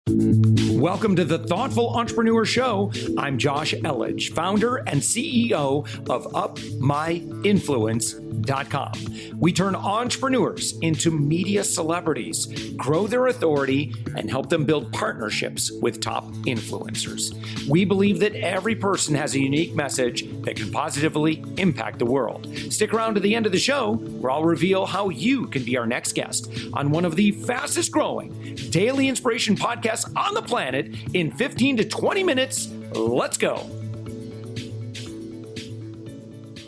Welcome to the Thoughtful Entrepreneur Show. I'm Josh Elledge, founder and CEO of UpMyInfluence.com. We turn entrepreneurs into media celebrities, grow their authority, and help them build partnerships with top influencers. We believe that every person has a unique message that can positively impact the world. Stick around to the end of the show, where I'll reveal how you can be our next guest on one of the fastest growing daily inspiration podcasts on the planet in 15 to 20 minutes. Let's go.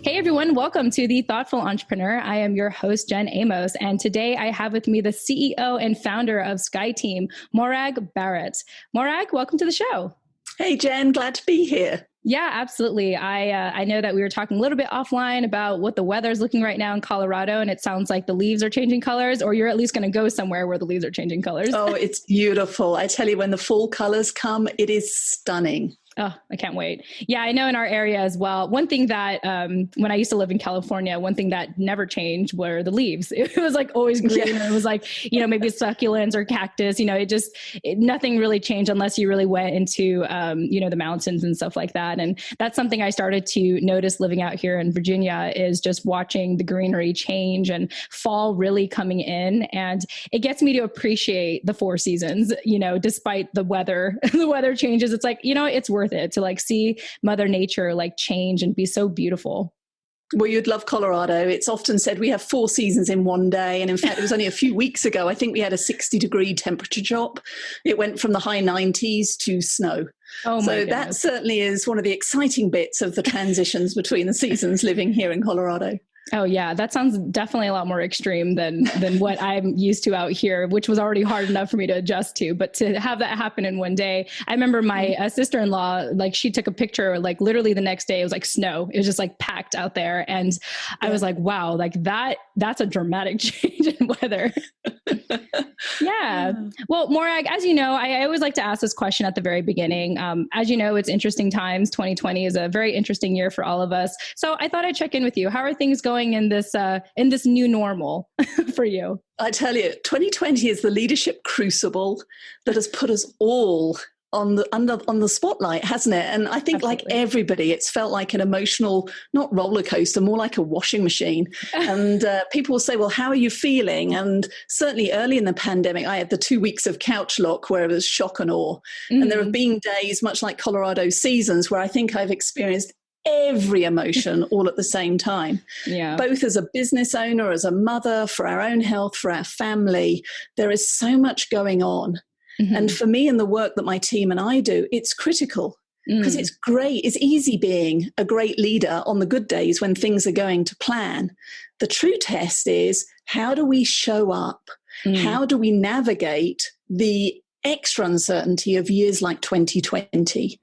Hey everyone, welcome to The Thoughtful Entrepreneur. I am your host, Jen Amos, and today I have with me the CEO and founder of SkyTeam, Morag Barrett. Morag, welcome to the show. Hey Jen, glad to be here. Yeah, absolutely. I know that we were talking a little bit offline about what the weather's looking right now in Colorado, and it sounds like the leaves are changing colors, or you're at least going to go somewhere where the leaves are changing colors. Oh, it's beautiful. I tell you, when the fall colors come, it is stunning. Oh, I can't wait. Yeah, I know in our area as well. One thing that when I used to live in California, one thing that never changed were the leaves. It was like always green. Yeah. It was like, maybe succulents or cactus, nothing really changed unless you really went into, the mountains and stuff like that. And that's something I started to notice living out here in Virginia, is just watching the greenery change and fall really coming in. And it gets me to appreciate the four seasons, despite the weather, the weather changes. It's like, it's worth it to see Mother Nature change and be so beautiful. Well, you'd love Colorado. It's often said we have four seasons in one day. And in fact, it was only a few weeks ago, I think we had a 60-degree temperature drop. It went from the high 90s to snow. Oh, my goodness. That certainly is one of the exciting bits of the transitions between the seasons living here in Colorado. Oh yeah, that sounds definitely a lot more extreme than what I'm used to out here, which was already hard enough for me to adjust to. But to have that happen in one day, I remember my sister-in-law, she took a picture, literally the next day, it was snow. It was just packed out there. And I was like, wow, that's a dramatic change in weather. Yeah. Well, Morag, as you know, I always like to ask this question at the very beginning. As you know, it's interesting times. 2020 is a very interesting year for all of us. So I thought I'd check in with you. How are things going in this new normal for you? I tell you, 2020 is the leadership crucible that has put us all on the spotlight, hasn't it? And I think Absolutely. Like everybody, it's felt like an emotional, not roller coaster, more like a washing machine. And people will say, well, how are you feeling? And certainly early in the pandemic, I had the 2 weeks of couch lock where it was shock and awe. Mm-hmm. And there have been days, much like Colorado seasons, where I think I've experienced every emotion all at the same time. Yeah. Both as a business owner, as a mother, for our own health, for our family. There is so much going on. Mm-hmm. And for me and the work that my team and I do, it's critical because it's great. It's easy being a great leader on the good days when things are going to plan. The true test is, how do we show up? How do we navigate the extra uncertainty of years like 2020?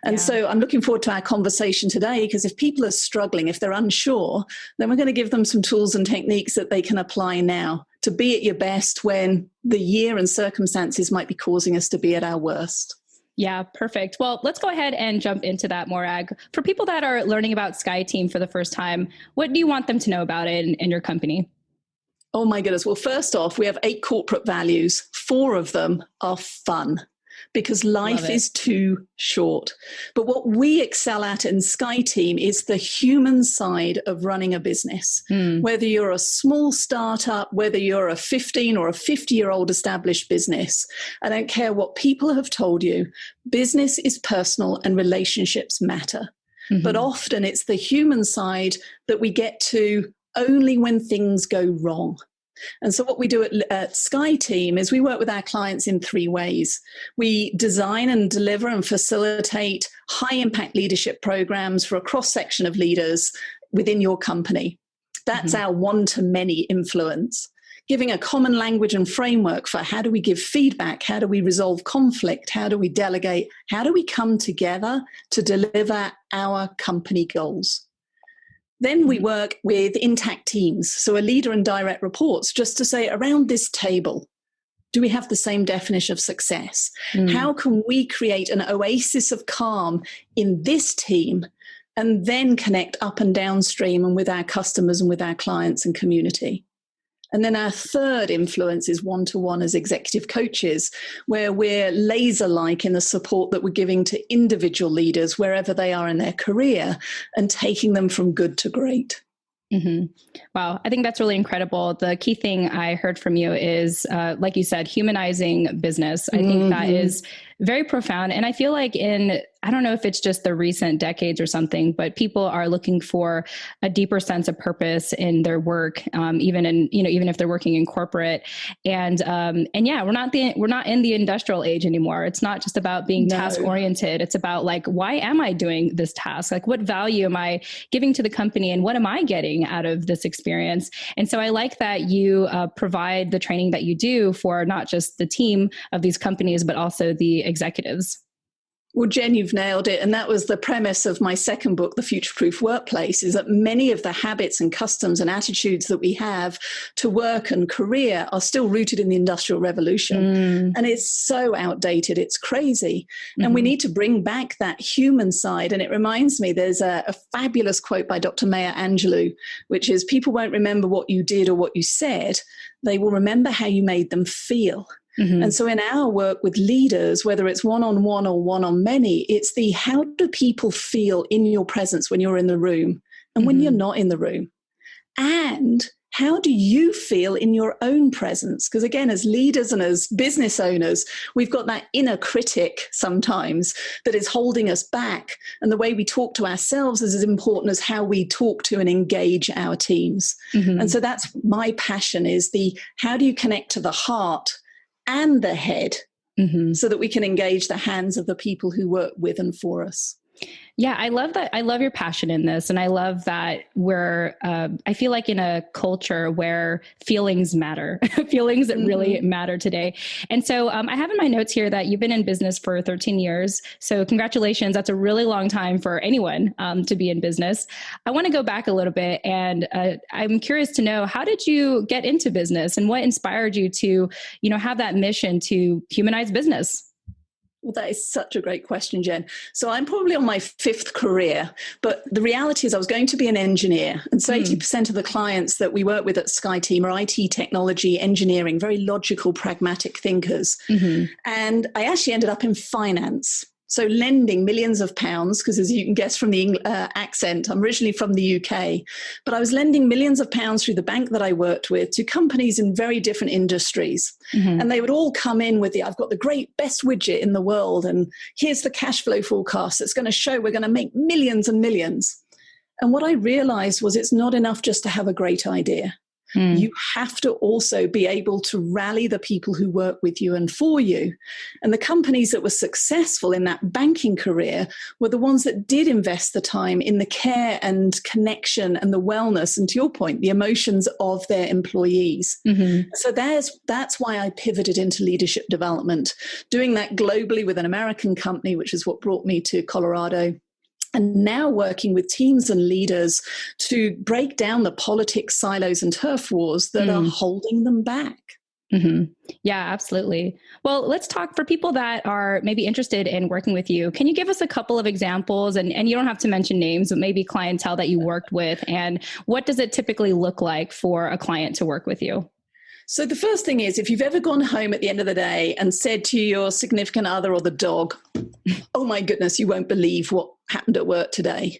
And so I'm looking forward to our conversation today, because if people are struggling, if they're unsure, then we're going to give them some tools and techniques that they can apply now to be at your best when the year and circumstances might be causing us to be at our worst. Yeah, perfect. Well, let's go ahead and jump into that, Morag. For people that are learning about SkyTeam for the first time, what do you want them to know about it and your company? Oh my goodness. Well, first off, we have 8 corporate values. 4 of them are fun, because life is too short. But what we excel at in SkyTeam is the human side of running a business. Whether you're a small startup, whether you're a 15 or a 50-year-old established business, I don't care what people have told you, business is personal and relationships matter. Mm-hmm. But often it's the human side that we get to only when things go wrong. And so what we do at SkyTeam is we work with our clients in 3 ways. We design and deliver and facilitate high-impact leadership programs for a cross-section of leaders within your company. That's our one-to-many influence, giving a common language and framework for how do we give feedback, how do we resolve conflict, how do we delegate, how do we come together to deliver our company goals. Then we work with intact teams, so a leader and direct reports, just to say, around this table, do we have the same definition of success? How can we create an oasis of calm in this team and then connect up and downstream and with our customers and with our clients and community? And then our third influence is one-to-one as executive coaches, where we're laser-like in the support that we're giving to individual leaders wherever they are in their career and taking them from good to great. Mm-hmm. Wow. I think that's really incredible. The key thing I heard from you is, like you said, humanizing business. I think that is very profound. And I feel like I don't know if it's just the recent decades or something, but people are looking for a deeper sense of purpose in their work, even if they're working in corporate. And yeah, we're not in the industrial age anymore. It's not just about being task oriented. It's about like, why am I doing this task? Like, what value am I giving to the company, and what am I getting out of this experience? And so I like that you provide the training that you do for not just the team of these companies, but also the executives. Well, Jen, you've nailed it. And that was the premise of my second book, The Future-Proof Workplace, is that many of the habits and customs and attitudes that we have to work and career are still rooted in the Industrial Revolution. And it's so outdated. It's crazy. And we need to bring back that human side. And it reminds me, there's a fabulous quote by Dr. Maya Angelou, which is, people won't remember what you did or what you said. They will remember how you made them feel. And so in our work with leaders, whether it's one-on-one or one-on-many, it's the how do people feel in your presence when you're in the room and when you're not in the room? And how do you feel in your own presence? Because again, as leaders and as business owners, we've got that inner critic sometimes that is holding us back. And the way we talk to ourselves is as important as how we talk to and engage our teams. And so that's my passion, is the how do you connect to the heart and the head so that we can engage the hands of the people who work with and for us. Yeah, I love that. I love your passion in this. And I love that I feel like in a culture where feelings matter, feelings that really matter today. And so I have in my notes here that you've been in business for 13 years. So congratulations. That's a really long time for anyone to be in business. I want to go back a little bit, and I'm curious to know, how did you get into business, and what inspired you to, have that mission to humanize business? Well, that is such a great question, Jen. So I'm probably on my 5th career, but the reality is I was going to be an engineer. And so 80% of the clients that we work with at SkyTeam are IT, technology, engineering, very logical, pragmatic thinkers. And I actually ended up in finance. So lending millions of pounds, because as you can guess from the accent, I'm originally from the UK, but I was lending millions of pounds through the bank that I worked with to companies in very different industries. And they would all come in with I've got the great best widget in the world, and here's the cash flow forecast that's going to show we're going to make millions and millions. And what I realized was it's not enough just to have a great idea. You have to also be able to rally the people who work with you and for you. And the companies that were successful in that banking career were the ones that did invest the time in the care and connection and the wellness, and to your point, the emotions of their employees. So that's why I pivoted into leadership development, doing that globally with an American company, which is what brought me to Colorado. And now working with teams and leaders to break down the politics, silos, and turf wars that are holding them back. Yeah, absolutely. Well, let's talk for people that are maybe interested in working with you. Can you give us a couple of examples? And you don't have to mention names, but maybe clientele that you worked with. And what does it typically look like for a client to work with you? So the first thing is, if you've ever gone home at the end of the day and said to your significant other or the dog, oh my goodness, you won't believe what happened at work today.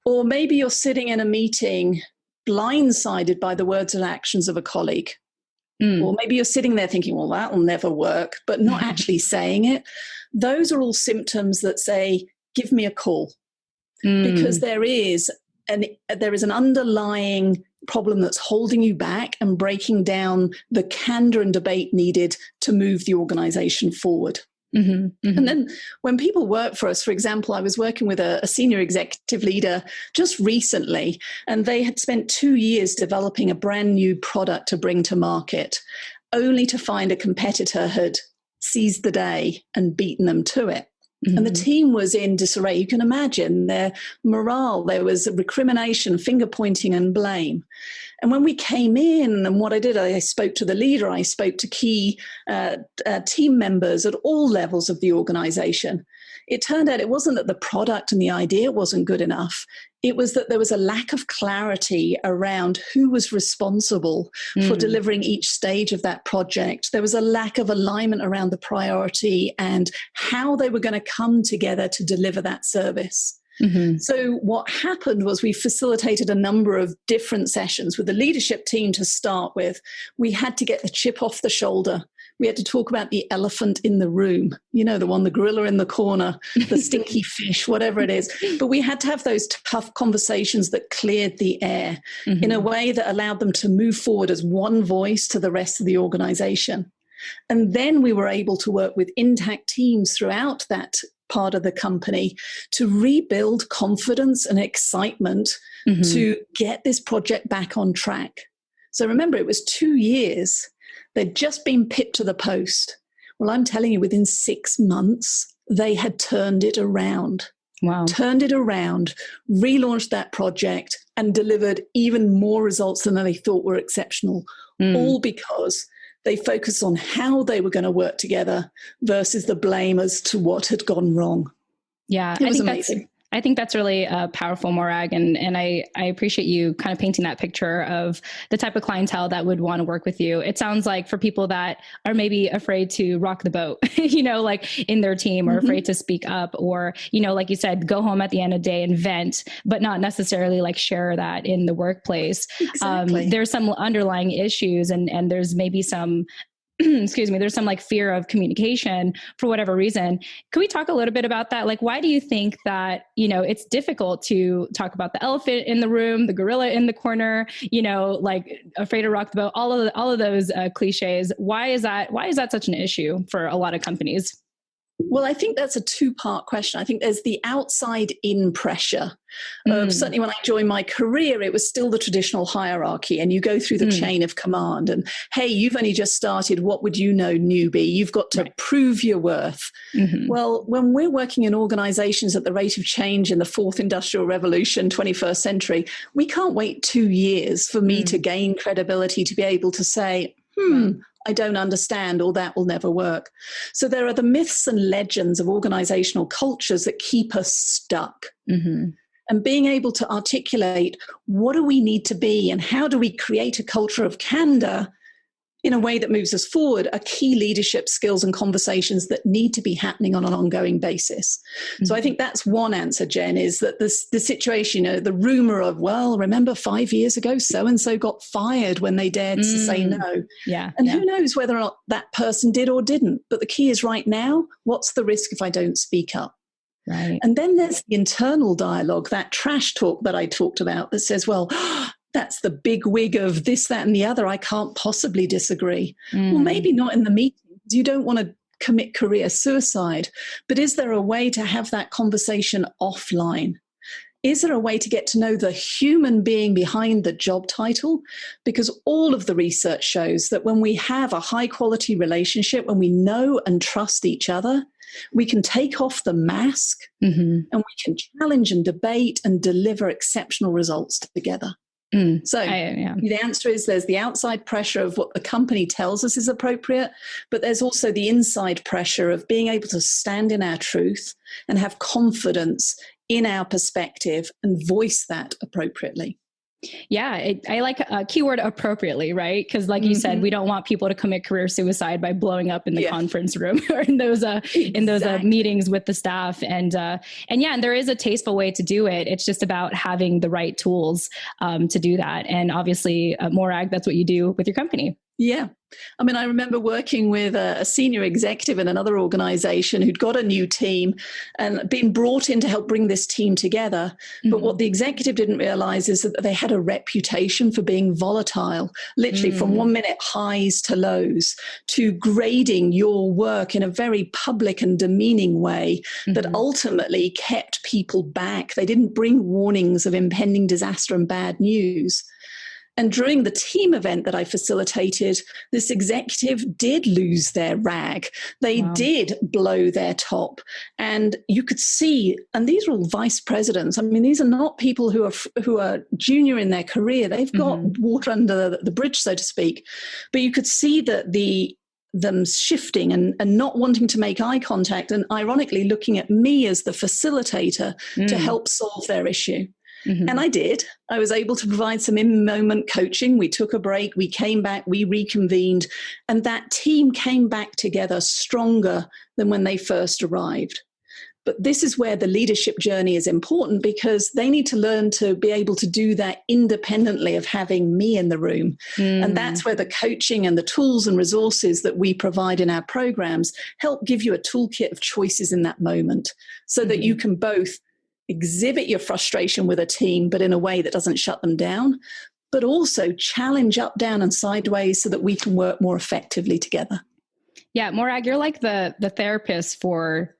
Or maybe you're sitting in a meeting blindsided by the words and actions of a colleague. Or maybe you're sitting there thinking, well, that will never work, but not actually saying it. Those are all symptoms that say, give me a call. Because there is an underlying problem that's holding you back and breaking down the candor and debate needed to move the organization forward. And then when people work for us, for example, I was working with a senior executive leader just recently, and they had spent 2 years developing a brand new product to bring to market, only to find a competitor had seized the day and beaten them to it. And the team was in disarray. You can imagine their morale. There was recrimination, finger pointing, and blame. And when we came in, and what I did, I spoke to the leader, I spoke to key team members at all levels of the organization. It turned out it wasn't that the product and the idea wasn't good enough. It was that there was a lack of clarity around who was responsible for delivering each stage of that project. There was a lack of alignment around the priority and how they were going to come together to deliver that service. So what happened was we facilitated a number of different sessions with the leadership team to start with. We had to get the chip off the shoulder. We had to talk about the elephant in the room, you know, the one, the gorilla in the corner, the stinky fish, whatever it is. But we had to have those tough conversations that cleared the air in a way that allowed them to move forward as one voice to the rest of the organization. And then we were able to work with intact teams throughout that part of the company to rebuild confidence and excitement to get this project back on track. So remember, it was 2 years. They'd just been pipped to the post. Well, I'm telling you, within 6 months, they had turned it around. Wow. Turned it around, relaunched that project, and delivered even more results than they thought were exceptional, all because they focused on how they were going to work together versus the blame as to what had gone wrong. Yeah, it was amazing. I think that's really powerful, Morag. And I appreciate you kind of painting that picture of the type of clientele that would want to work with you. It sounds like for people that are maybe afraid to rock the boat, you know, like in their team, or afraid to speak up, or, you know, like you said, go home at the end of the day and vent, but not necessarily like share that in the workplace. Exactly. There's some underlying issues, and there's maybe some excuse me, there's some like fear of communication for whatever reason. Can we talk a little bit about that? Like, why do you think that, you know, it's difficult to talk about the elephant in the room, the gorilla in the corner, you know, like afraid to rock the boat, all of those cliches. Why is that such an issue for a lot of companies? Well, I think that's a two-part question. I think there's the outside-in pressure. Certainly when I joined my career, it was still the traditional hierarchy, and you go through the chain of command. And, hey, you've only just started. What would you know, newbie? You've got to prove your worth. Well, when we're working in organizations at the rate of change in the fourth industrial revolution, 21st century, we can't wait 2 years for me to gain credibility to be able to say, I don't understand, or that will never work. So there are the myths and legends of organizational cultures that keep us stuck. And being able to articulate, what do we need to be and how do we create a culture of candor in a way that moves us forward, are key leadership skills and conversations that need to be happening on an ongoing basis. So I think that's one answer, Jen, is that the situation, you know, the rumor of, well, remember 5 years ago, so-and-so got fired when they dared to say no. And who knows whether or not that person did or didn't. But the key is right now, what's the risk if I don't speak up? And then there's the internal dialogue, that trash talk that I talked about that says, well, that's the big wig of this, that, and the other. I can't possibly disagree. Well, maybe not in the meeting. You don't want to commit career suicide. But is there a way to have that conversation offline? Is there a way to get to know the human being behind the job title? Because all of the research shows that when we have a high quality relationship, when we know and trust each other, we can take off the mask and we can challenge and debate and deliver exceptional results together. So the answer is there's the outside pressure of what the company tells us is appropriate, but there's also the inside pressure of being able to stand in our truth and have confidence in our perspective and voice that appropriately. Yeah, I like a keyword appropriately, right? Because like you said, we don't want people to commit career suicide by blowing up in the conference room or in those meetings with the staff. And there is a tasteful way to do it. It's just about having the right tools to do that. And obviously, Morag, that's what you do with your company. Yeah. I mean, I remember working with a senior executive in another organization who'd got a new team and been brought in to help bring this team together. But what the executive didn't realize is that they had a reputation for being volatile, literally from 1 minute highs to lows, to grading your work in a very public and demeaning way that ultimately kept people back. They didn't bring warnings of impending disaster and bad news. And during the team event that I facilitated, this executive did lose their rag. They did blow their top. And you could see, and these are all vice presidents. I mean, these are not people who are junior in their career. They've got water under the bridge, so to speak. But you could see that them shifting and not wanting to make eye contact, and ironically looking at me as the facilitator to help solve their issue. And I did. I was able to provide some in-moment coaching. We took a break, we came back, we reconvened, and that team came back together stronger than when they first arrived. But this is where the leadership journey is important, because they need to learn to be able to do that independently of having me in the room. And that's where the coaching and the tools and resources that we provide in our programs help give you a toolkit of choices in that moment, so that you can both exhibit your frustration with a team, but in a way that doesn't shut them down, but also challenge up, down, and sideways so that we can work more effectively together. Yeah, Morag, you're like the therapist for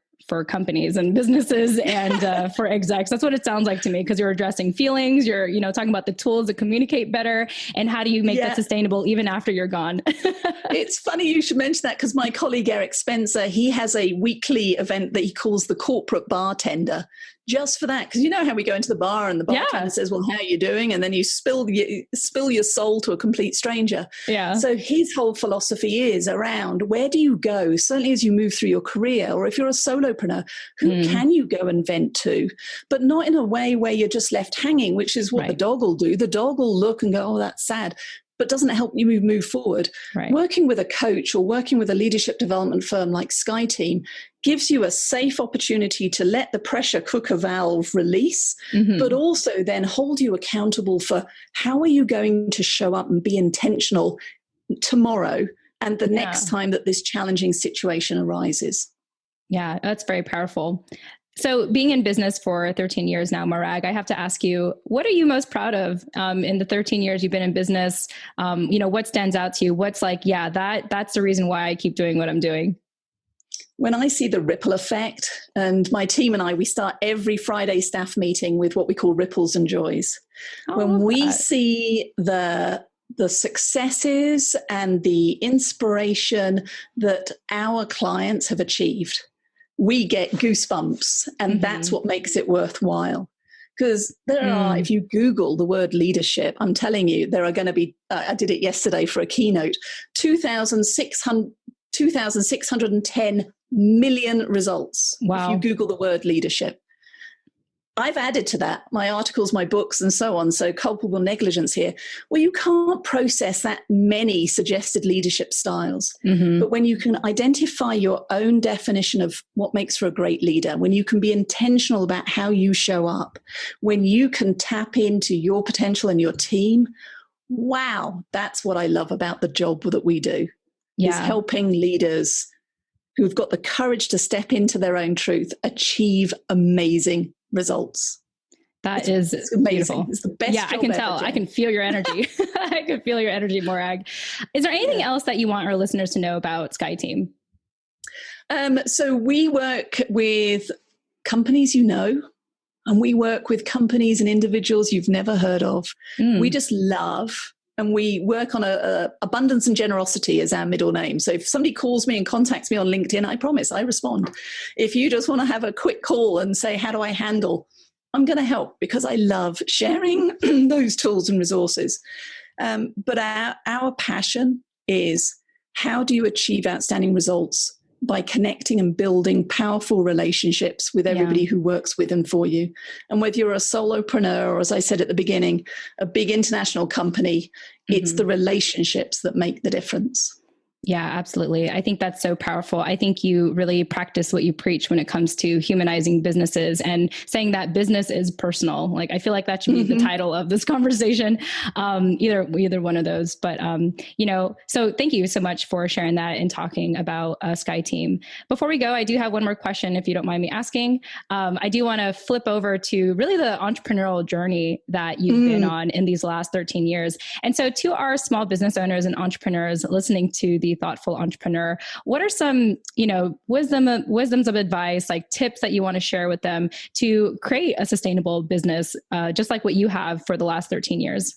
companies and businesses and for execs. That's what it sounds like to me, because you're addressing feelings, you're, talking about the tools to communicate better, and how do you make that sustainable even after you're gone? It's funny you should mention that, because my colleague Eric Spencer, he has a weekly event that he calls the Corporate Bartender, just for that. Because you know how we go into the bar and the bartender says, well, how are you doing? And then you spill your soul to a complete stranger. Yeah. So his whole philosophy is around, where do you go? Certainly as you move through your career, or if you're a solopreneur, who can you go and vent to? But not in a way where you're just left hanging, which is what the dog will do. The dog will look and go, oh, that's sad, but doesn't help you move forward. Right. Working with a coach or working with a leadership development firm like SkyTeam gives you a safe opportunity to let the pressure cooker valve release, but also then hold you accountable for how are you going to show up and be intentional tomorrow and the next time that this challenging situation arises. Yeah, that's very powerful. So being in business for 13 years now, Morag, I have to ask you, what are you most proud of in the 13 years you've been in business? What stands out to you? What's like, that's the reason why I keep doing what I'm doing? When I see the ripple effect, and my team and I, we start every Friday staff meeting with what we call ripples and joys. When we see the successes and the inspiration that our clients have achieved, we get goosebumps, and that's what makes it worthwhile. Because there are, if you Google the word leadership, I'm telling you, there are going to be, I did it yesterday for a keynote, 2,610 million results. Wow. If you Google the word leadership. I've added to that my articles, my books, and so on. So culpable negligence here, where you can't process that many suggested leadership styles. But when you can identify your own definition of what makes for a great leader, when you can be intentional about how you show up, when you can tap into your potential and your team, wow, that's what I love about the job that we do, is helping leaders who've got the courage to step into their own truth, achieve amazing results. It's amazing. Beautiful. It's the best. Yeah, I can tell. I can feel your energy. I can feel your energy, Morag. Is there anything else that you want our listeners to know about SkyTeam? So we work with companies and we work with companies and individuals you've never heard of. We just love, and we work on abundance and generosity as our middle name. So if somebody calls me and contacts me on LinkedIn, I promise I respond. If you just want to have a quick call and say, how do I handle? I'm going to help, because I love sharing those tools and resources. But our passion is, how do you achieve outstanding results by connecting and building powerful relationships with everybody who works with and for you. And whether you're a solopreneur, or as I said at the beginning, a big international company, it's the relationships that make the difference. Yeah, absolutely. I think that's so powerful. I think you really practice what you preach when it comes to humanizing businesses and saying that business is personal. Like, I feel like that should be the title of this conversation. Either one of those. But, so thank you so much for sharing that and talking about SkyTeam. Before we go, I do have one more question, if you don't mind me asking. I do want to flip over to really the entrepreneurial journey that you've been on in these last 13 years. And so to our small business owners and entrepreneurs listening to the Thoughtful Entrepreneur, what are some, wisdoms of advice, like tips that you want to share with them to create a sustainable business, just like what you have for the last 13 years?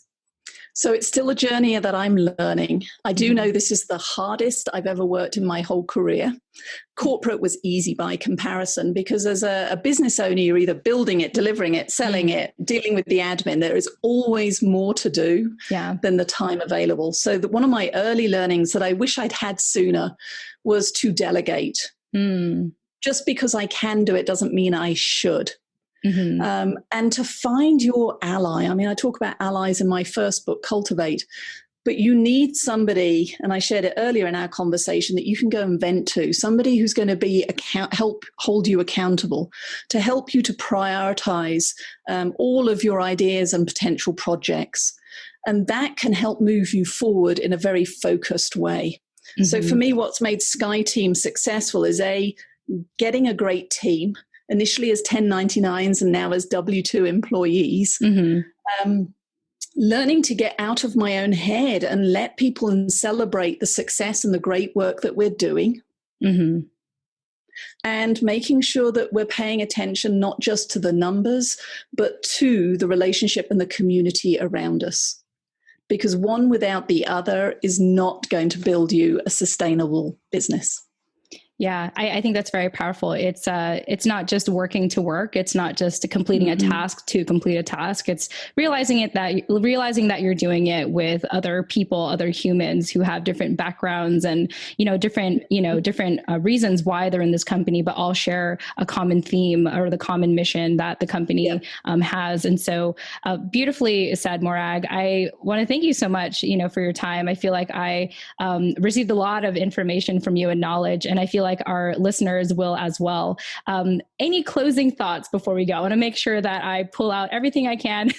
So it's still a journey that I'm learning. I do know this is the hardest I've ever worked in my whole career. Corporate was easy by comparison because as a business owner, you're either building it, delivering it, selling it, dealing with the admin. There is always more to do than the time available. So one of my early learnings that I wish I'd had sooner was to delegate. Just because I can do it doesn't mean I should. And to find your ally. I mean, I talk about allies in my first book, Cultivate, but you need somebody, and I shared it earlier in our conversation, that you can go and vent to, somebody who's going to help hold you accountable, to help you to prioritize all of your ideas and potential projects. And that can help move you forward in a very focused way. So for me, what's made SkyeTeam successful is getting a great team, initially as 1099s and now as W-2 employees, learning to get out of my own head and let people and celebrate the success and the great work that we're doing. And making sure that we're paying attention not just to the numbers, but to the relationship and the community around us. Because one without the other is not going to build you a sustainable business. Yeah, I think that's very powerful. It's not just working to work. It's not just completing a task to complete a task. It's realizing that you're doing it with other people, other humans who have different backgrounds and, different reasons why they're in this company, but all share a common theme or the common mission that the company has. And so beautifully said, Morag. I want to thank you so much, for your time. I feel like I received a lot of information from you and knowledge, and I feel like our listeners will as well. Any closing thoughts before we go? I want to make sure that I pull out everything I can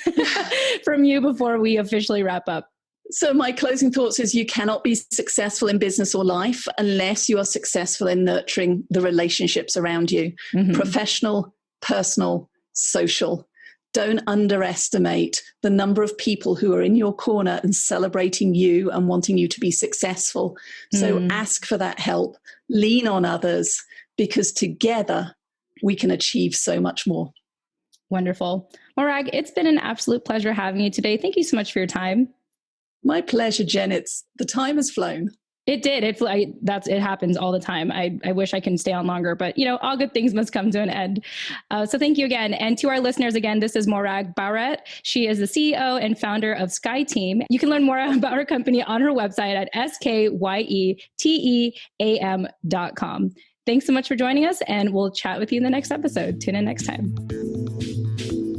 from you before we officially wrap up. So my closing thoughts is you cannot be successful in business or life unless you are successful in nurturing the relationships around you, professional, personal, social. Don't underestimate the number of people who are in your corner and celebrating you and wanting you to be successful. So ask for that help, lean on others, because together we can achieve so much more. Wonderful. Morag, it's been an absolute pleasure having you today. Thank you so much for your time. My pleasure, Jen. The time has flown. It did. It happens all the time. I wish I can stay on longer, but all good things must come to an end. So thank you again. And to our listeners, again, this is Morag Barrett. She is the CEO and founder of SkyTeam. You can learn more about her company on her website at skyeteam.com. Thanks so much for joining us, and we'll chat with you in the next episode. Tune in next time.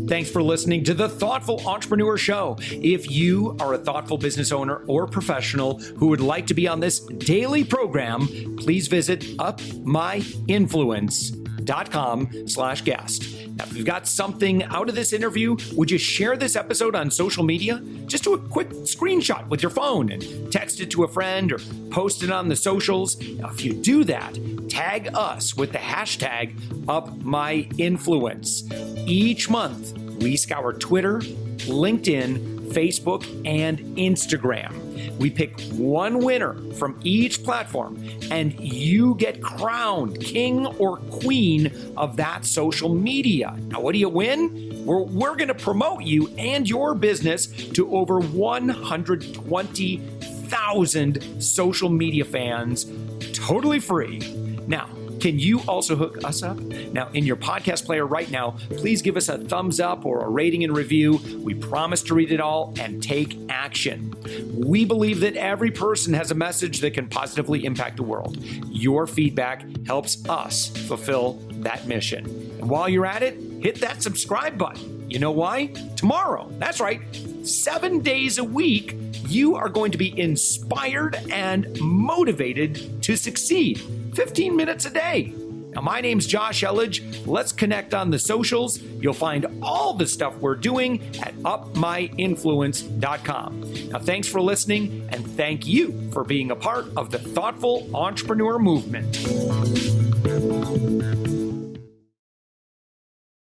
Thanks for listening to the Thoughtful Entrepreneur Show. If you are a thoughtful business owner or professional who would like to be on this daily program, please visit upmyinfluence.com/guest. Now, if you've got something out of this interview, would you share this episode on social media? Just do a quick screenshot with your phone and text it to a friend or post it on the socials. Now, if you do that, tag us with the hashtag UpMyInfluence. Each month, we scour Twitter, LinkedIn, Facebook, and Instagram. We pick one winner from each platform, and you get crowned king or queen of that social media. Now, what do you win? We're going to promote you and your business to over 120,000 social media fans, totally free. Now, can you also hook us up? Now, in your podcast player right now, please give us a thumbs up or a rating and review. We promise to read it all and take action. We believe that every person has a message that can positively impact the world. Your feedback helps us fulfill that mission. And while you're at it, hit that subscribe button. You know why? Tomorrow, that's right, 7 days a week, you are going to be inspired and motivated to succeed. 15 minutes a day. Now, my name's Josh Elledge. Let's connect on the socials. You'll find all the stuff we're doing at upmyinfluence.com. Now, thanks for listening, and thank you for being a part of the Thoughtful Entrepreneur Movement.